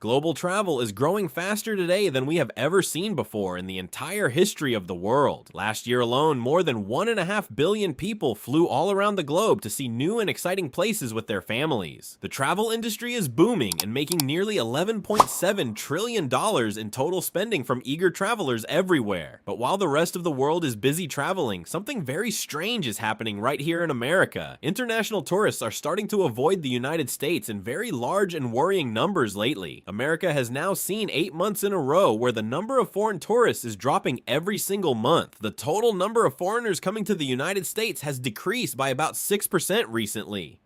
Global travel is growing faster today than we have ever seen before in the entire history of the world. Last year alone, more than 1.5 billion people flew all around the globe to see new and exciting places with their families. The travel industry is booming and making nearly $11.7 trillion in total spending from eager travelers everywhere. But while the rest of the world is busy traveling, something very strange is happening right here in America. International tourists are starting to avoid the United States in very large and worrying numbers lately. America has now seen 8 months in a row where the number of foreign tourists is dropping every single month. The total number of foreigners coming to the United States has decreased by about 6% recently.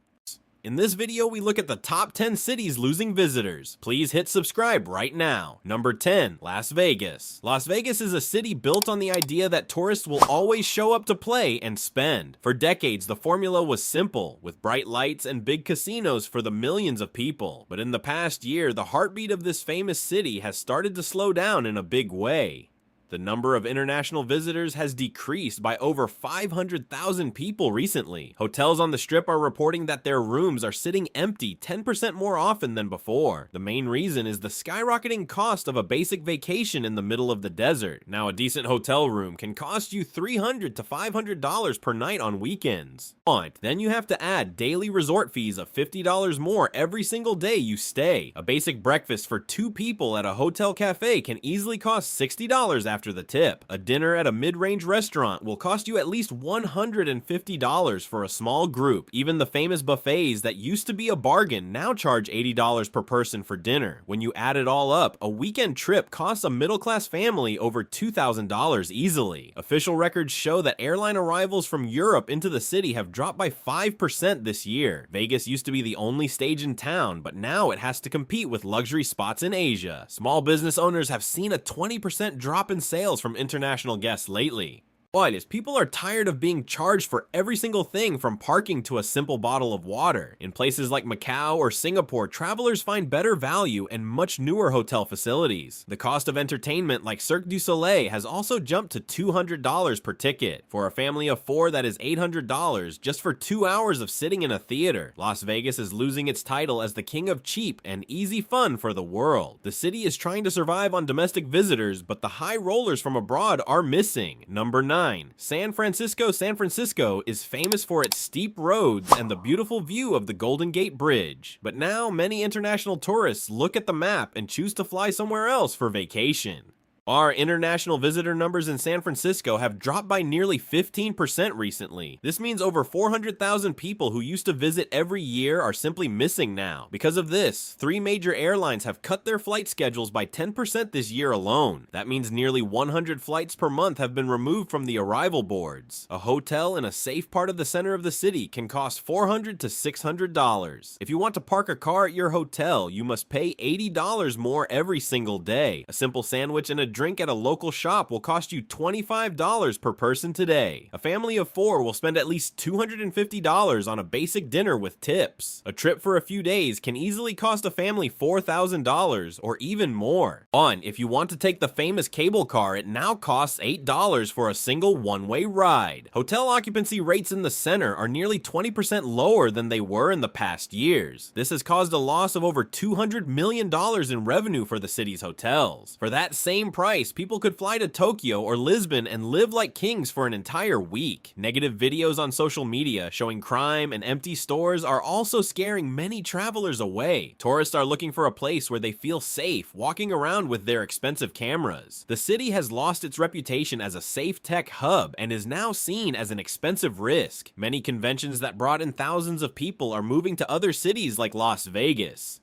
In this video, we look at the top 10 cities losing visitors. Please hit subscribe right now. Number 10, Las Vegas. Las Vegas is a city built on the idea that tourists will always show up to play and spend. For decades, the formula was simple, with bright lights and big casinos for the millions of people. But in the past year, the heartbeat of this famous city has started to slow down in a big way. The number of international visitors has decreased by over 500,000 people recently. Hotels on the Strip are reporting that their rooms are sitting empty 10% more often than before. The main reason is the skyrocketing cost of a basic vacation in the middle of the desert. Now, a decent hotel room can cost you $300 to $500 per night on weekends. Then you have to add daily resort fees of $50 more every single day you stay. A basic breakfast for 2 people at a hotel cafe can easily cost $60 after the tip. A dinner at a mid-range restaurant will cost you at least $150 for a small group. Even the famous buffets that used to be a bargain now charge $80 per person for dinner. When you add it all up, a weekend trip costs a middle-class family over $2,000 easily. Official records show that airline arrivals from Europe into the city have dropped by 5% this year. Vegas used to be the only stage in town, but now it has to compete with luxury spots in Asia. Small business owners have seen a 20% drop in sales from international guests lately. But as people are tired of being charged for every single thing from parking to a simple bottle of water. In places like Macau or Singapore, travelers find better value and much newer hotel facilities. The cost of entertainment like Cirque du Soleil has also jumped to $200 per ticket. For a family of 4, that is $800 just for 2 hours of sitting in a theater. Las Vegas is losing its title as the king of cheap and easy fun for the world. The city is trying to survive on domestic visitors, but the high rollers from abroad are missing. Number 9. San Francisco. San Francisco is famous for its steep roads and the beautiful view of the Golden Gate Bridge. But now many international tourists look at the map and choose to fly somewhere else for vacation. Our international visitor numbers in San Francisco have dropped by nearly 15% recently. This means over 400,000 people who used to visit every year are simply missing now. Because of this, 3 major airlines have cut their flight schedules by 10% this year alone. That means nearly 100 flights per month have been removed from the arrival boards. A hotel in a safe part of the center of the city can cost $400 to $600. If you want to park a car at your hotel, you must pay $80 more every single day. A simple sandwich and a drink at a local shop will cost you $25 per person today. A family of 4 will spend at least $250 on a basic dinner with tips. A trip for a few days can easily cost a family $4,000 or even more. If you want to take the famous cable car, it now costs $8 for a single one-way ride. Hotel occupancy rates in the center are nearly 20% lower than they were in the past years. This has caused a loss of over $200 million in revenue for the city's hotels. For that same price, people could fly to Tokyo or Lisbon and live like kings for an entire week. Negative videos on social media showing crime and empty stores are also scaring many travelers away. Tourists are looking for a place where they feel safe walking around with their expensive cameras. The city has lost its reputation as a safe tech hub and is now seen as an expensive risk. Many conventions that brought in thousands of people are moving to other cities like Las Vegas.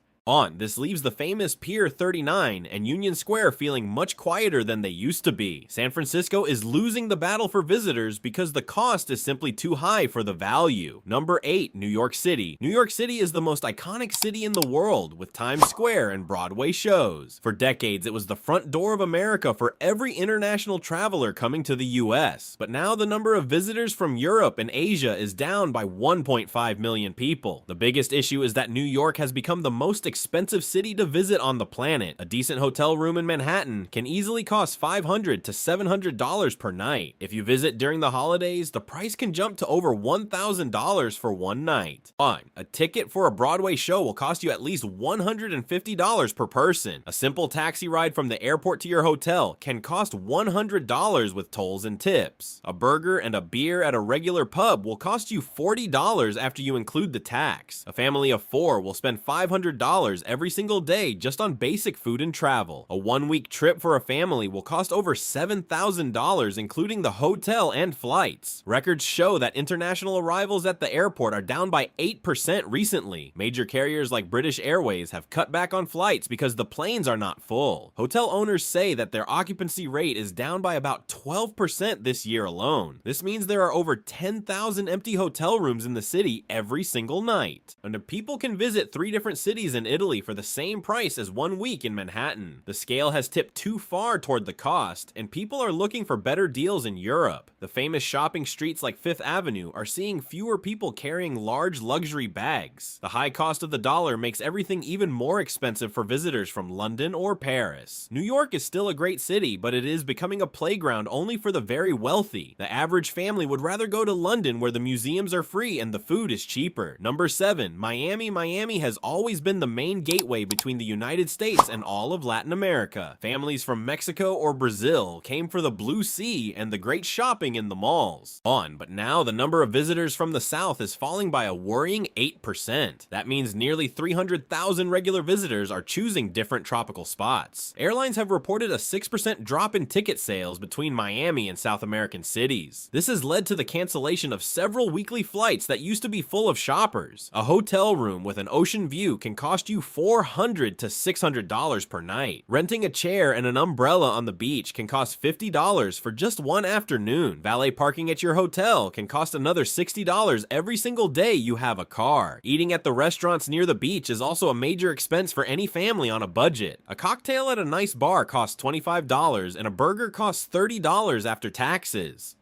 This leaves the famous Pier 39 and Union Square feeling much quieter than they used to be. San Francisco is losing the battle for visitors because the cost is simply too high for the value. Number 8, New York City. New York City is the most iconic city in the world, with Times Square and Broadway shows. For decades, it was the front door of America for every international traveler coming to the US. But now the number of visitors from Europe and Asia is down by 1.5 million people. The biggest issue is that New York has become the most expensive city to visit on the planet. A decent hotel room in Manhattan can easily cost $500 to $700 per night. If you visit during the holidays, the price can jump to over $1,000 for one night. Fine, a ticket for a Broadway show will cost you at least $150 per person. A simple taxi ride from the airport to your hotel can cost $100 with tolls and tips. A burger and a beer at a regular pub will cost you $40 after you include the tax. A family of 4 will spend $500 every single day just on basic food and travel. A one-week trip for a family will cost over $7,000 including the hotel and flights. Records show that international arrivals at the airport are down by 8% recently. Major carriers like British Airways have cut back on flights because the planes are not full. Hotel owners say that their occupancy rate is down by about 12% this year alone. This means there are over 10,000 empty hotel rooms in the city every single night. And people can visit 3 different cities in Italy for the same price as 1 week in Manhattan. The scale has tipped too far toward the cost, and people are looking for better deals in Europe. The famous shopping streets like Fifth Avenue are seeing fewer people carrying large luxury bags. The high cost of the dollar makes everything even more expensive for visitors from London or Paris. New York is still a great city, but it is becoming a playground only for the very wealthy. The average family would rather go to London where the museums are free and the food is cheaper. Number 7, Miami. Miami has always been the main gateway between the United States and all of Latin America. Families from Mexico or Brazil came for the blue sea and the great shopping in the malls. But now the number of visitors from the South is falling by a worrying 8%. That means nearly 300,000 regular visitors are choosing different tropical spots. Airlines have reported a 6% drop in ticket sales between Miami and South American cities. This has led to the cancellation of several weekly flights that used to be full of shoppers. A hotel room with an ocean view can cost you $400 to $600 per night. Renting a chair and an umbrella on the beach can cost $50 for just one afternoon. Valet parking at your hotel can cost another $60 every single day you have a car. Eating at the restaurants near the beach is also a major expense for any family on a budget. A cocktail at a nice bar costs $25 and a burger costs $30 after taxes.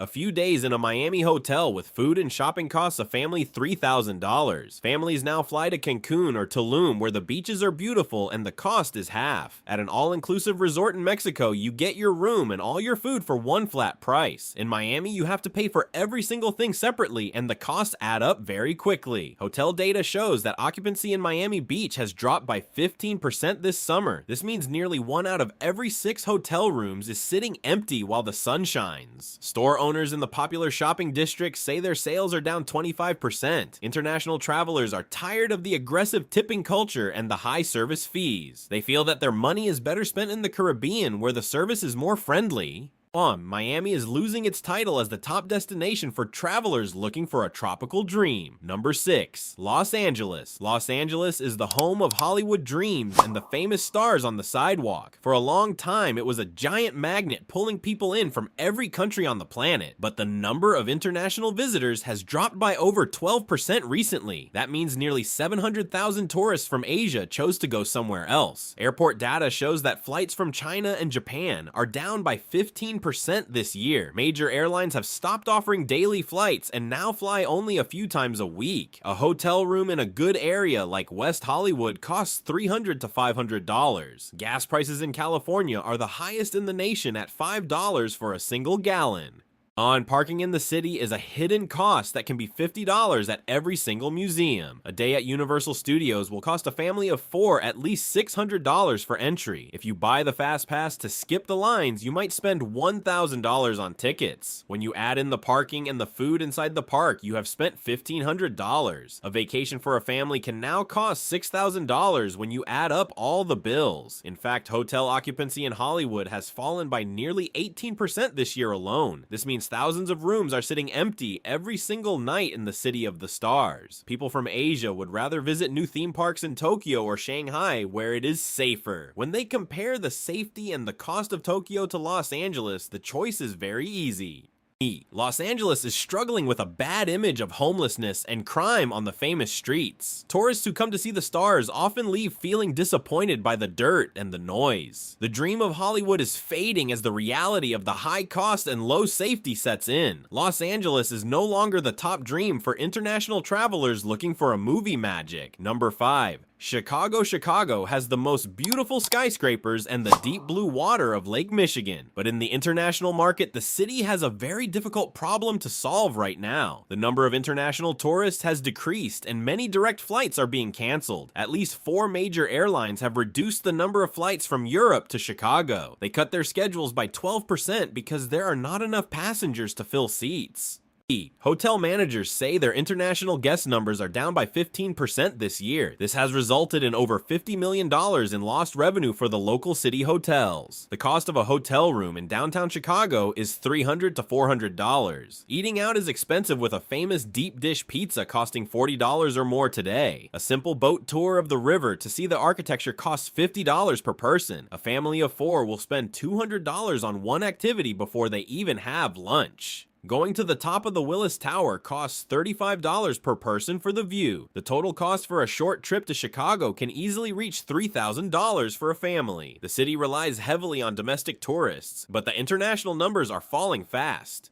A few days in a Miami hotel with food and shopping costs a family $3,000. Families now fly to Cancun or Tulum where the beaches are beautiful and the cost is half. At an all-inclusive resort in Mexico, you get your room and all your food for one flat price. In Miami, you have to pay for every single thing separately and the costs add up very quickly. Hotel data shows that occupancy in Miami Beach has dropped by 15% this summer. This means nearly 1 out of every 6 hotel rooms is sitting empty while the sun shines. Store owners in the popular shopping districts say their sales are down 25%. International travelers are tired of the aggressive tipping culture and the high service fees. They feel that their money is better spent in the Caribbean where the service is more friendly. Miami is losing its title as the top destination for travelers looking for a tropical dream. Number 6, Los Angeles. Los Angeles is the home of Hollywood dreams and the famous stars on the sidewalk. For a long time, it was a giant magnet pulling people in from every country on the planet. But the number of international visitors has dropped by over 12% recently. That means nearly 700,000 tourists from Asia chose to go somewhere else. Airport data shows that flights from China and Japan are down by 15% this year. Major airlines have stopped offering daily flights and now fly only a few times a week. A hotel room in a good area like West Hollywood costs $300 to $500. Gas prices in California are the highest in the nation at $5 for a single gallon. Parking in the city is a hidden cost that can be $50 at every single museum. A day at Universal Studios will cost a family of 4 at least $600 for entry. If you buy the fast pass to skip the lines, you might spend $1,000 on tickets. When you add in the parking and the food inside the park, you have spent $1,500. A vacation for a family can now cost $6,000 when you add up all the bills. In fact, hotel occupancy in Hollywood has fallen by nearly 18% this year alone. This means thousands of rooms are sitting empty every single night in the city of the stars. People from Asia would rather visit new theme parks in Tokyo or Shanghai where it is safer. When they compare the safety and the cost of Tokyo to Los Angeles, the choice is very easy. Los Angeles is struggling with a bad image of homelessness and crime on the famous streets. Tourists who come to see the stars often leave feeling disappointed by the dirt and the noise. The dream of Hollywood is fading as the reality of the high cost and low safety sets in. Los Angeles is no longer the top dream for international travelers looking for a movie magic. Number 5. Chicago has the most beautiful skyscrapers and the deep blue water of Lake Michigan. But in the international market, the city has a very difficult problem to solve right now. The number of international tourists has decreased and many direct flights are being canceled. At least 4 major airlines have reduced the number of flights from Europe to Chicago. They cut their schedules by 12% because there are not enough passengers to fill seats. Hotel managers say their international guest numbers are down by 15% this year. This has resulted in over $50 million in lost revenue for the local city hotels. The cost of a hotel room in downtown Chicago is $300 to $400. Eating out is expensive, with a famous deep dish pizza costing $40 or more today. A simple boat tour of the river to see the architecture costs $50 per person. A family of 4 will spend $200 on one activity before they even have lunch. Going to the top of the Willis Tower costs $35 per person for the view. The total cost for a short trip to Chicago can easily reach $3,000 for a family. The city relies heavily on domestic tourists, but the international numbers are falling fast.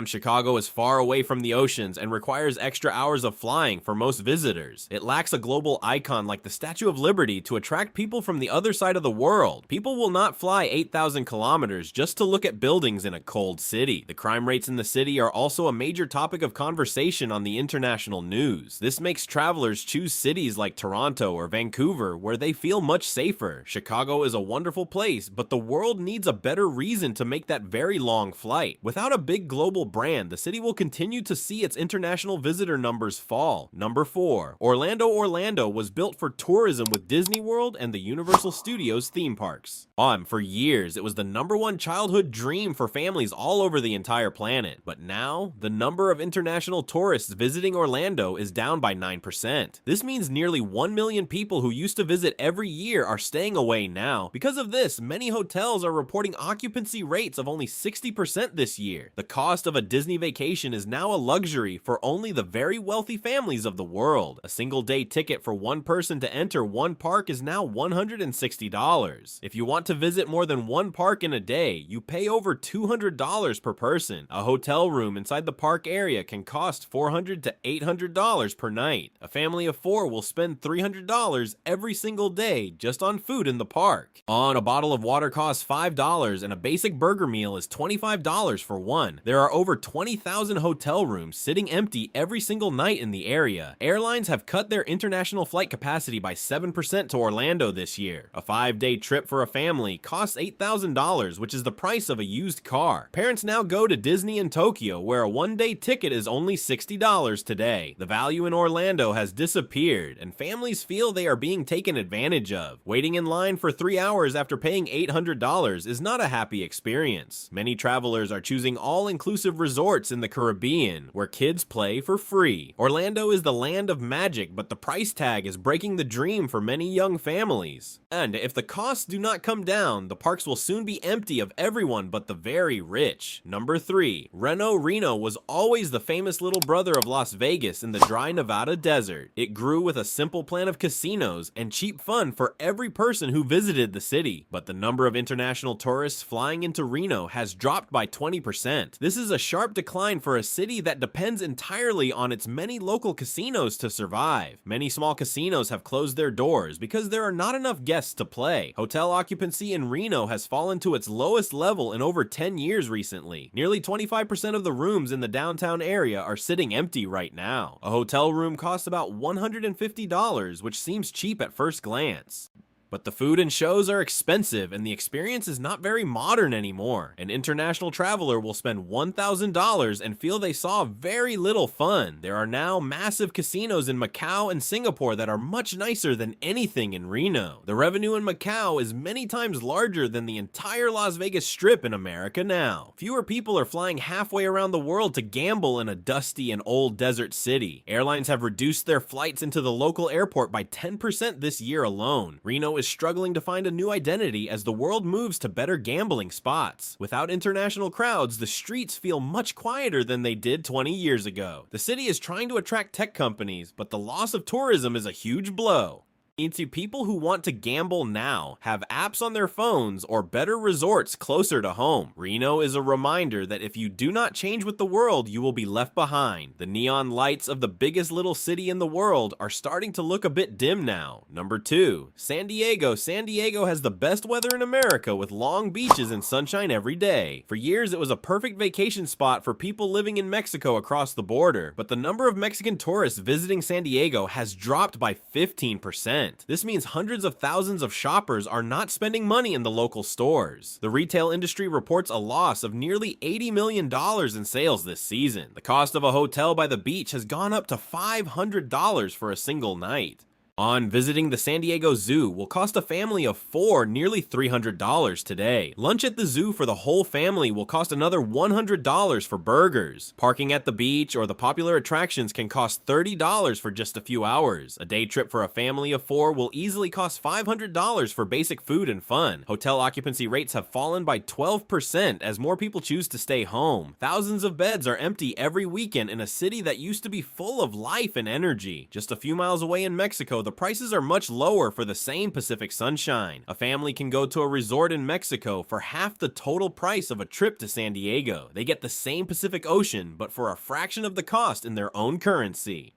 Chicago is far away from the oceans and requires extra hours of flying for most visitors. It lacks a global icon like the Statue of Liberty to attract people from the other side of the world. People will not fly 8,000 kilometers just to look at buildings in a cold city. The crime rates in the city are also a major topic of conversation on the international news. This makes travelers choose cities like Toronto or Vancouver, where they feel much safer. Chicago is a wonderful place, but the world needs a better reason to make that very long flight. Without a big global brand, the city will continue to see its international visitor numbers fall. Number 4. Orlando was built for tourism with Disney World and the Universal Studios theme parks. For years, it was the #1 childhood dream for families all over the entire planet. But now, the number of international tourists visiting Orlando is down by 9%. This means nearly 1 million people who used to visit every year are staying away now. Because of this, many hotels are reporting occupancy rates of only 60% this year. The cost of a Disney vacation is now a luxury for only the very wealthy families of the world. A single day ticket for one person to enter one park is now $160. If you want to visit more than one park in a day, you pay over $200 per person. A hotel room inside the park area can cost $400 to $800 per night. A family of 4 will spend $300 every single day just on food in the park. A bottle of water costs $5 and a basic burger meal is $25 for one. There are over 20,000 hotel rooms sitting empty every single night in the area. Airlines have cut their international flight capacity by 7% to Orlando this year. A 5-day trip for a family costs $8,000, which is the price of a used car. Parents now go to Disney in Tokyo, where a 1-day ticket is only $60 today. The value in Orlando has disappeared, and families feel they are being taken advantage of. Waiting in line for 3 hours after paying $800 is not a happy experience. Many travelers are choosing all-inclusive resorts in the Caribbean, where kids play for free. Orlando is the land of magic, but the price tag is breaking the dream for many young families. And if the costs do not come down, the parks will soon be empty of everyone but the very rich. Number 3. Reno was always the famous little brother of Las Vegas in the dry Nevada desert. It grew with a simple plan of casinos and cheap fun for every person who visited the city. But the number of international tourists flying into Reno has dropped by 20%. This is a sharp decline for a city that depends entirely on its many local casinos to survive. Many small casinos have closed their doors because there are not enough guests to play. Hotel occupancy in Reno has fallen to its lowest level in over 10 years recently. Nearly 25% of the rooms in the downtown area are sitting empty right now. A hotel room costs about $150, which seems cheap at first glance. But the food and shows are expensive, and the experience is not very modern anymore. An international traveler will spend $1,000 and feel they saw very little fun. There are now massive casinos in Macau and Singapore that are much nicer than anything in Reno. The revenue in Macau is many times larger than the entire Las Vegas Strip in America now. Fewer people are flying halfway around the world to gamble in a dusty and old desert city. Airlines have reduced their flights into the local airport by 10% this year alone. Reno is struggling to find a new identity as the world moves to better gambling spots. Without international crowds, the streets feel much quieter than they did 20 years ago. The city is trying to attract tech companies, but the loss of tourism is a huge blow. Into people who want to gamble now, have apps on their phones, or better resorts closer to home. Reno is a reminder that if you do not change with the world, you will be left behind. The neon lights of the biggest little city in the world are starting to look a bit dim now. Number 2, San Diego. San Diego has the best weather in America with long beaches and sunshine every day. For years, it was a perfect vacation spot for people living in Mexico across the border, but the number of Mexican tourists visiting San Diego has dropped by 15%. This means hundreds of thousands of shoppers are not spending money in the local stores. The retail industry reports a loss of nearly $80 million in sales this season. The cost of a hotel by the beach has gone up to $500 for a single night. On visiting the San Diego Zoo will cost a family of 4 nearly $300 today. Lunch at the zoo for the whole family will cost another $100 for burgers. Parking at the beach or the popular attractions can cost $30 for just a few hours. A day trip for a family of 4 will easily cost $500 for basic food and fun. Hotel occupancy rates have fallen by 12% as more people choose to stay home. Thousands of beds are empty every weekend in a city that used to be full of life and energy. Just a few miles away in Mexico, the prices are much lower for the same Pacific sunshine. A family can go to a resort in Mexico for half the total price of a trip to San Diego. They get the same Pacific Ocean, but for a fraction of the cost in their own currency.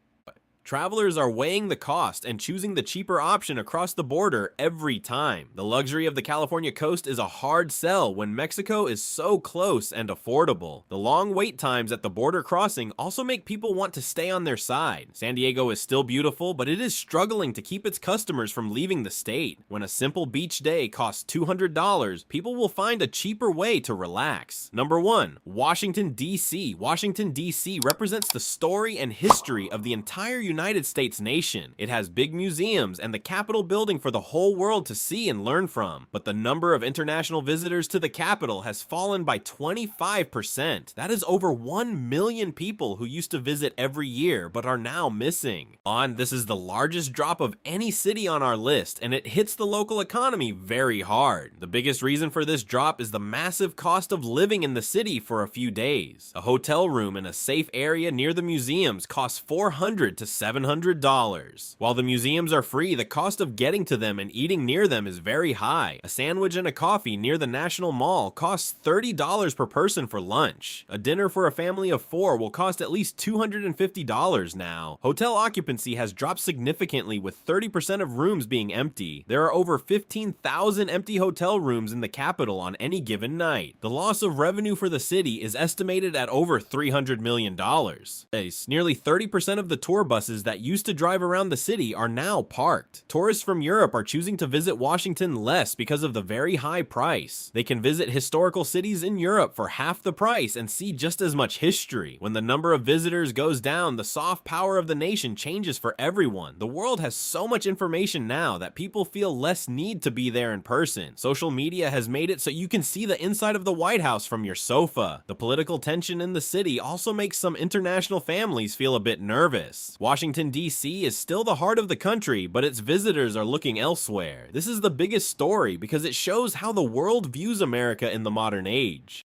Travelers are weighing the cost and choosing the cheaper option across the border every time. The luxury of the California coast is a hard sell when Mexico is so close and affordable. The long wait times at the border crossing also make people want to stay on their side. San Diego is still beautiful, but it is struggling to keep its customers from leaving the state. When a simple beach day costs $200, people will find a cheaper way to relax. Number 1, Washington D.C. Washington D.C. represents the story and history of the entire United States nation. It has big museums and the Capitol building for the whole world to see and learn from. But the number of international visitors to the Capitol has fallen by 25%. That is over 1 million people who used to visit every year but are now missing. This is the largest drop of any city on our list, and it hits the local economy very hard. The biggest reason for this drop is the massive cost of living in the city for a few days. A hotel room in a safe area near the museums costs $400 to $700. While the museums are free, the cost of getting to them and eating near them is very high. A sandwich and a coffee near the National Mall costs $30 per person for lunch. A dinner for a family of 4 will cost at least $250 now. Hotel occupancy has dropped significantly with 30% of rooms being empty. There are over 15,000 empty hotel rooms in the capital on any given night. The loss of revenue for the city is estimated at over $300 million. Nearly 30% of the tour buses that used to drive around the city are now parked. Tourists from Europe are choosing to visit Washington less because of the very high price. They can visit historical cities in Europe for half the price and see just as much history. When the number of visitors goes down, the soft power of the nation changes for everyone. The world has so much information now that people feel less need to be there in person. Social media has made it so you can see the inside of the White House from your sofa. The political tension in the city also makes some international families feel a bit nervous. Washington, D.C. is still the heart of the country, but its visitors are looking elsewhere. This is the biggest story because it shows how the world views America in the modern age.